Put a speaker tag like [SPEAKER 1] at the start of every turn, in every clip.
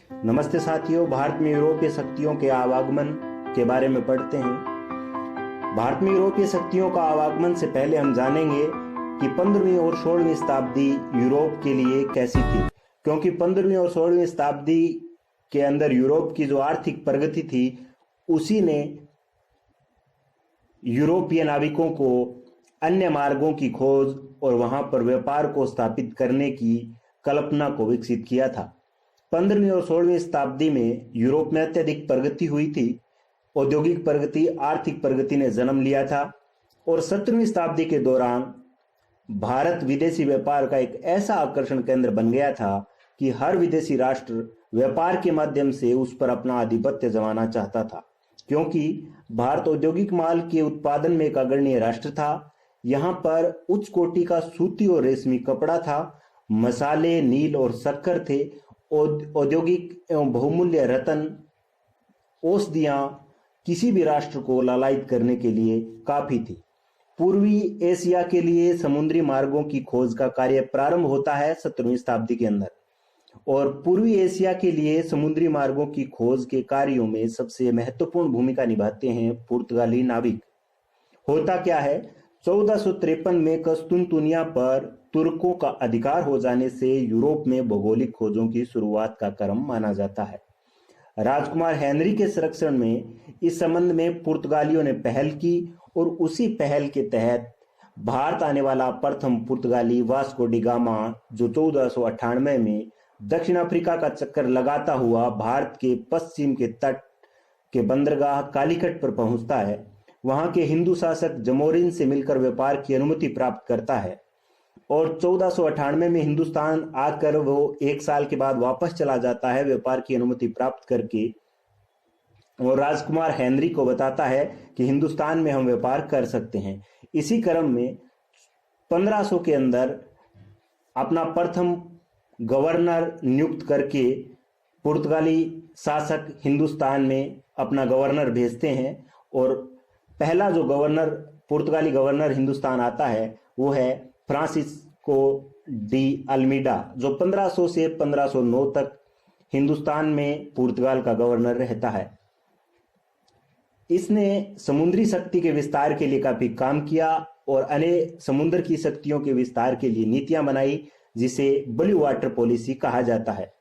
[SPEAKER 1] नमस्ते साथियों, भारत में यूरोपीय शक्तियों के आवागमन के बारे में पढ़ते हैं। भारत में यूरोपीय शक्तियों का आवागमन से पहले हम जानेंगे कि 15वीं और 16वीं शताब्दी यूरोप के लिए कैसी थी, क्योंकि 15वीं और 16वीं शताब्दी के अंदर यूरोप की जो आर्थिक प्रगति थी उसी ने यूरोपीय नाविकों को अन्य मार्गों की खोज और वहां पर व्यापार को स्थापित करने की कल्पना को विकसित किया था। 15वीं और 16वीं शताब्दी में यूरोप में अत्यधिक प्रगति हुई थी। औद्योगिक प्रगति, आर्थिक प्रगति ने जन्म लिया था और 17वीं शताब्दी के दौरान भारत विदेशी व्यापार का एक ऐसा आकर्षण केंद्र बन गया था कि हर विदेशी राष्ट्र व्यापार के माध्यम से उस पर अपना आधिपत्य जमाना चाहता था, क्योंकि भारत औद्योगिक माल के उत्पादन में एक अग्रणी राष्ट्र था। यहाँ पर उच्च कोटि का सूती और रेशमी कपड़ा था, मसाले, नील और शक्कर थे। औद्योगिक एवं बहुमूल्य रत्न, औषधियां किसी भी राष्ट्र को लालायित करने के लिए काफी थी। पूर्वी एशिया के लिए समुद्री मार्गों की खोज का कार्य प्रारंभ होता है 17वीं शताब्दी के अंदर, और पूर्वी एशिया के लिए समुद्री मार्गों की खोज के कार्यों में सबसे महत्वपूर्ण भूमिका निभाते हैं पुर्तगाली नाविक। होता क्या है, 1453 में कस्तूनतुनिया पर तुर्कों का अधिकार हो जाने से यूरोप में भौगोलिक खोजों की शुरुआत का क्रम माना जाता है। राजकुमार हेनरी के संरक्षण में इस संबंध में पुर्तगालियों ने पहल की और उसी पहल के तहत भारत आने वाला प्रथम पुर्तगाली वास्को डी गामा, जो 1498 में दक्षिण अफ्रीका का चक्कर लगाता हुआ भारत के पश्चिम के तट के बंदरगाह कालीकट पर पहुंचता है, वहां के हिंदू शासक जमोरिन से मिलकर व्यापार की अनुमति प्राप्त करता है और 1498 में हिंदुस्तान आकर वो एक साल के बाद वापस चला जाता है व्यापार की अनुमति प्राप्त करके, और राजकुमार हेनरी को बताता है कि हिंदुस्तान में हम व्यापार कर सकते हैं। इसी क्रम में 1500 के अंदर अपना प्रथम गवर्नर नियुक्त करके पुर्तगाली शासक हिंदुस्तान में अपना गवर्नर भेजते हैं, और पहला जो गवर्नर, पुर्तगाली गवर्नर हिंदुस्तान आता है वो है फ्रांसिस्को डी अल्मीडा, जो 1500 से 1509 तक हिंदुस्तान में पुर्तगाल का गवर्नर रहता है। इसने समुद्री शक्ति के विस्तार के लिए काफी काम किया और अन्य समुद्र की शक्तियों के विस्तार के लिए नीतियां बनाई, जिसे ब्लू वाटर पॉलिसी कहा जाता है।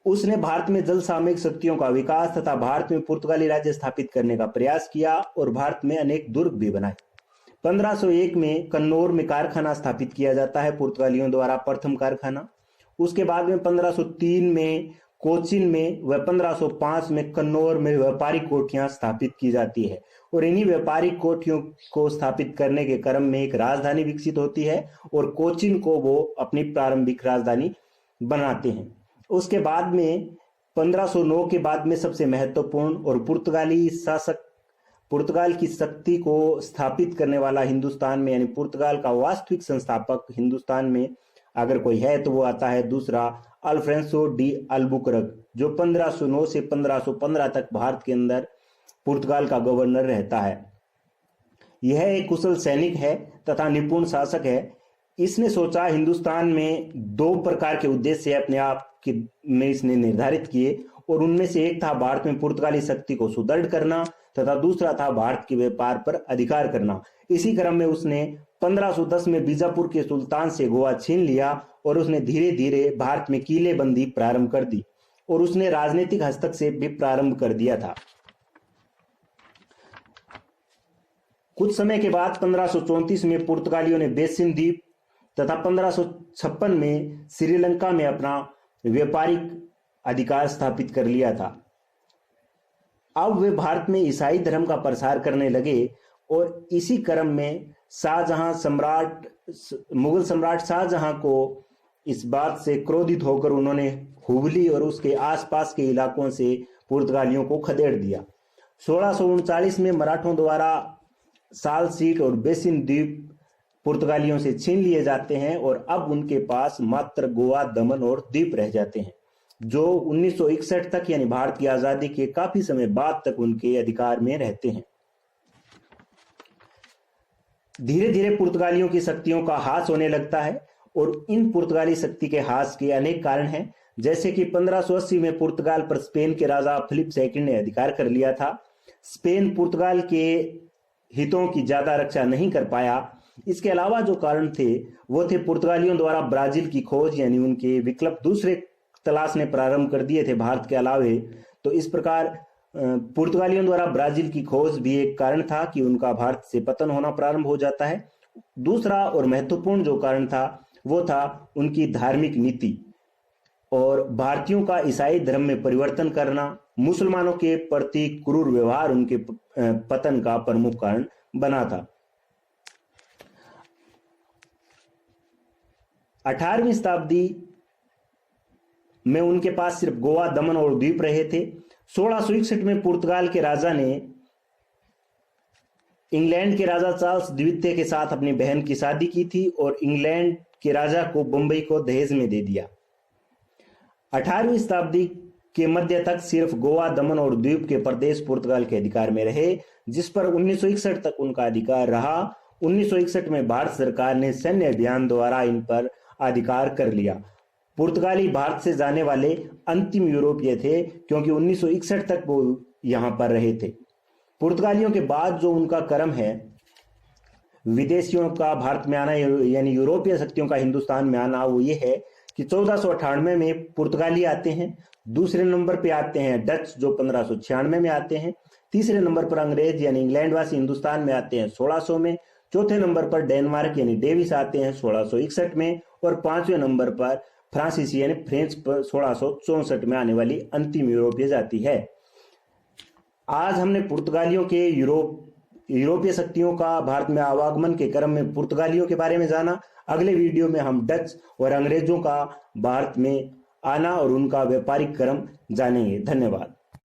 [SPEAKER 1] उसने भारत में जल सामयिक शक्तियों का विकास तथा भारत में पुर्तगाली राज्य स्थापित करने का प्रयास किया और भारत में अनेक दुर्ग भी बनाए। 1501 में कन्नौर में कारखाना स्थापित किया जाता है, पुर्तगालियों द्वारा प्रथम कारखाना। उसके बाद में 1503 में कोचिन में व 1505 में कन्नौर में व्यापारिक कोठियां स्थापित की जाती है, और इन्हीं व्यापारिक कोठियों को स्थापित करने के क्रम में एक राजधानी विकसित होती है और कोचिन को वो अपनी प्रारंभिक राजधानी बनाते हैं। उसके बाद में 1509 के बाद में सबसे महत्वपूर्ण और पुर्तगाली शासक, पुर्तगाल की शक्ति को स्थापित करने वाला हिंदुस्तान में, यानी पुर्तगाल का वास्तविक संस्थापक हिंदुस्तान में अगर कोई है तो वो आता है दूसरा अल्फ्रेंसो डी अल्बुकर्क, जो 1509 से 1515 तक भारत के अंदर पुर्तगाल का गवर्नर रहता है। यह एक कुशल सैनिक है तथा निपुण शासक है। इसने सोचा, हिंदुस्तान में दो प्रकार के उद्देश्य अपने आप के में इसने निर्धारित किए, और उनमें से एक था भारत में पुर्तगाली शक्ति को सुदृढ़ करना तथा दूसरा था भारत के व्यापार पर अधिकार करना। इसी क्रम में उसने 1510 में बीजापुर के सुल्तान से गोवा छीन लिया और उसने धीरे धीरे भारत में किलेबंदी प्रारंभ कर दी और उसने राजनीतिक हस्तक्षेप भी प्रारंभ कर दिया था। कुछ समय के बाद 1534 में पुर्तगालियों ने बेसिन द्वीप तथा 1556 में श्रीलंका में अपना व्यापारिक अधिकार स्थापित कर लिया था। अब वे भारत में ईसाई धर्म का प्रसार करने लगे और इसी क्रम में मुगल सम्राट शाहजहां को इस बात से क्रोधित होकर उन्होंने हुबली और उसके आसपास के इलाकों से पुर्तगालियों को खदेड़ दिया। 1639 में मराठों द्वारा साल सीट और बेसिन द्वीप पुर्तगालियों से छीन लिए जाते हैं और अब उनके पास मात्र गोवा, दमन और द्वीप रह जाते हैं, जो 1961 तक यानी भारत की आजादी के काफी समय बाद तक उनके अधिकार में रहते हैं। धीरे धीरे पुर्तगालियों की शक्तियों का ह्रास होने लगता है और इन पुर्तगाली शक्ति के ह्रास के अनेक कारण हैं, जैसे कि 1580 में पुर्तगाल पर स्पेन के राजा फिलिप II ने अधिकार कर लिया था। स्पेन पुर्तगाल के हितों की ज्यादा रक्षा नहीं कर पाया। इसके अलावा जो कारण थे वो थे पुर्तगालियों द्वारा ब्राजील की खोज, यानी उनके विकल्प दूसरे तलाशने प्रारंभ कर दिए थे भारत के अलावे। तो इस प्रकार पुर्तगालियों द्वारा ब्राजील की खोज भी एक कारण था कि उनका भारत से पतन होना प्रारंभ हो जाता है। दूसरा और महत्वपूर्ण जो कारण था वो था उनकी धार्मिक नीति और भारतीयों का ईसाई धर्म में परिवर्तन करना, मुसलमानों के प्रति क्रूर व्यवहार उनके पतन का प्रमुख कारण बना था। 18वीं शताब्दी में उनके पास सिर्फ गोवा, दमन और द्वीप रहे थे। 1661 में पुर्तगाल के राजा ने इंग्लैंड के राजा चार्ल्स द्वितीय के साथ अपनी बहन की शादी की थी और इंग्लैंड के राजा को बंबई को दहेज में दे दिया। 18वीं शताब्दी के मध्य तक सिर्फ गोवा, दमन और द्वीप के प्रदेश पुर्तगाल के अधिकार में रहे, जिस पर 1961 तक उनका अधिकार रहा। 1961 में भारत सरकार ने सैन्य अभियान द्वारा इन पर अधिकार कर लिया। पुर्तगाली भारत से जाने वाले अंतिम यूरोपीय थे, क्योंकि 1961 तक वो यहां पर रहे थे। पुर्तगालियों के बाद जो उनका क्रम है विदेशियों का भारत में आना, यानी यूरोपीय शक्तियों का हिंदुस्तान में आना, वो ये है कि 1498 में पुर्तगाली आते हैं, दूसरे नंबर पे आते हैं डच जो 1596 में आते हैं, तीसरे नंबर पर अंग्रेज यानी इंग्लैंडवासी हिंदुस्तान में आते हैं 1600 में, चौथे नंबर पर डेनमार्क यानी डेविस आते हैं 1661 में और पांचवें नंबर पर फ्रांसीसी यानी फ्रेंच पर 1664 में आने वाली अंतिम यूरोपीय जाति है। आज हमने पुर्तगालियों के यूरोपीय शक्तियों का भारत में आवागमन के क्रम में पुर्तगालियों के बारे में जाना। अगले वीडियो में हम डच और अंग्रेजों का भारत में आना और उनका व्यापारिक क्रम जानेंगे। धन्यवाद।